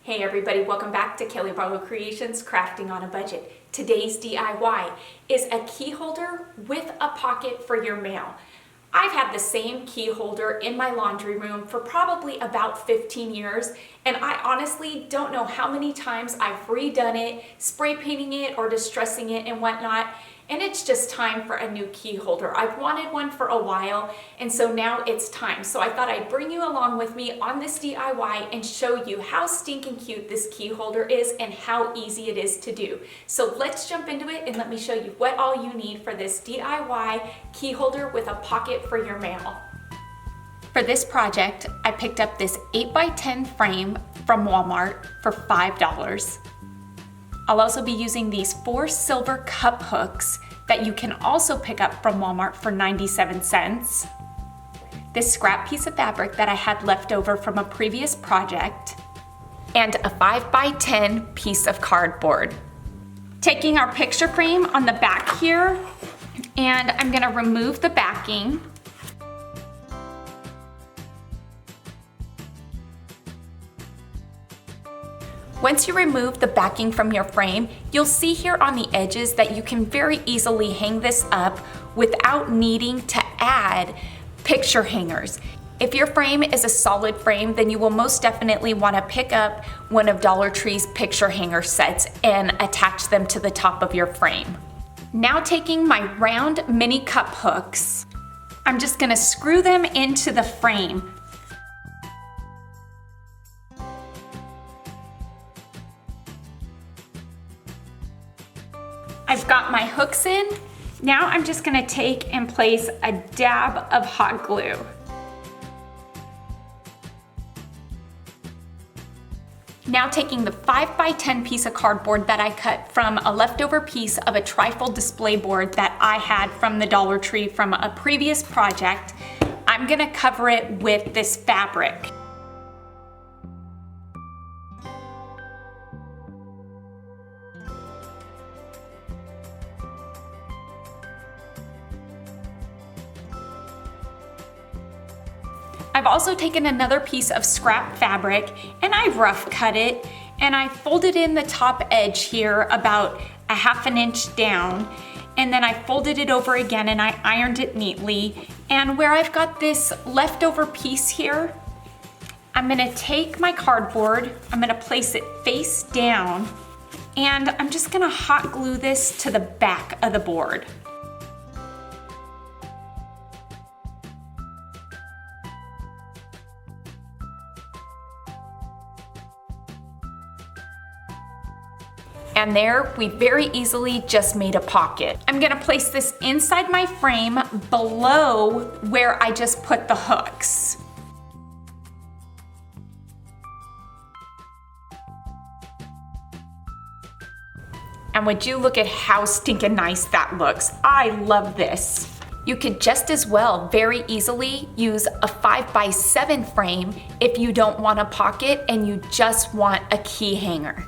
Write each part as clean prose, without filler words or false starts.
Hey everybody, welcome back to Kelly Barlow Creations Crafting on a Budget. Today's DIY is a key holder with a pocket for your mail. I've had the same key holder in my laundry room for probably about 15 years, and I honestly don't know how many times I've redone it, spray painting it or distressing it and whatnot, and it's just time for a new key holder. I've wanted one for a while, and so now it's time. So I thought I'd bring you along with me on this DIY and show you how stinking cute this key holder is and how easy it is to do. So let's jump into it and let me show you what all you need for this DIY key holder with a pocket for your mail. For this project, I picked up this 8x10 frame from Walmart for $5. I'll also be using these 4 silver cup hooks that you can also pick up from Walmart for 97 cents. This scrap piece of fabric that I had left over from a previous project, and a 5x10 piece of cardboard. Taking our picture frame on the back here, and I'm gonna remove the backing. Once you remove the backing from your frame, you'll see here on the edges that you can very easily hang this up without needing to add picture hangers. If your frame is a solid frame, then you will most definitely want to pick up one of Dollar Tree's picture hanger sets and attach them to the top of your frame. Now taking my round mini cup hooks, I'm just going to screw them into the frame. I've got my hooks in. Now I'm just gonna take and place a dab of hot glue. Now taking the 5x10 piece of cardboard that I cut from a leftover piece of a trifold display board that I had from the Dollar Tree from a previous project, I'm gonna cover it with this fabric. I've also taken another piece of scrap fabric and I rough cut it and I folded in the top edge here about a ½ an inch down, and then I folded it over again and I ironed it neatly. And where I've got this leftover piece here, I'm gonna take my cardboard, I'm gonna place it face down, and I'm just gonna hot glue this to the back of the board. And there, we very easily just made a pocket. I'm gonna place this inside my frame below where I just put the hooks. And would you look at how stinking nice that looks? I love this. You could just as well very easily use a 5x7 frame if you don't want a pocket and you just want a key hanger.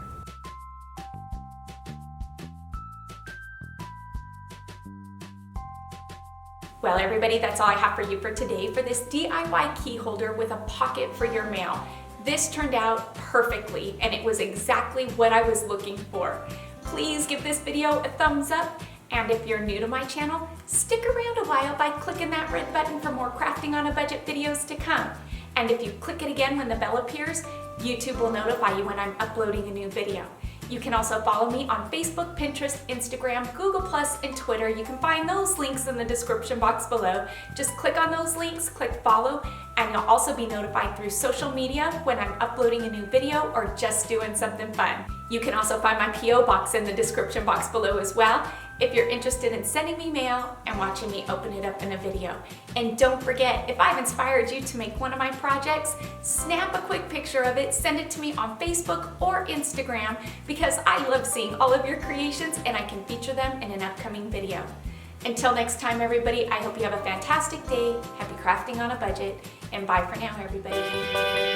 Well everybody, that's all I have for you for today for this DIY key holder with a pocket for your mail. This turned out perfectly and it was exactly what I was looking for. Please give this video a thumbs up, and if you're new to my channel, stick around a while by clicking that red button for more Crafting on a Budget videos to come. And if you click it again when the bell appears, YouTube will notify you when I'm uploading a new video. You can also follow me on Facebook, Pinterest, Instagram, Google+, and Twitter. You can find those links in the description box below. Just click on those links, click follow, and you'll also be notified through social media when I'm uploading a new video or just doing something fun. You can also find my P.O. box in the description box below as well, if you're interested in sending me mail and watching me open it up in a video. And don't forget, if I've inspired you to make one of my projects, snap a quick picture of it, send it to me on Facebook or Instagram, because I love seeing all of your creations and I can feature them in an upcoming video. Until next time everybody, I hope you have a fantastic day, happy crafting on a budget, and bye for now everybody.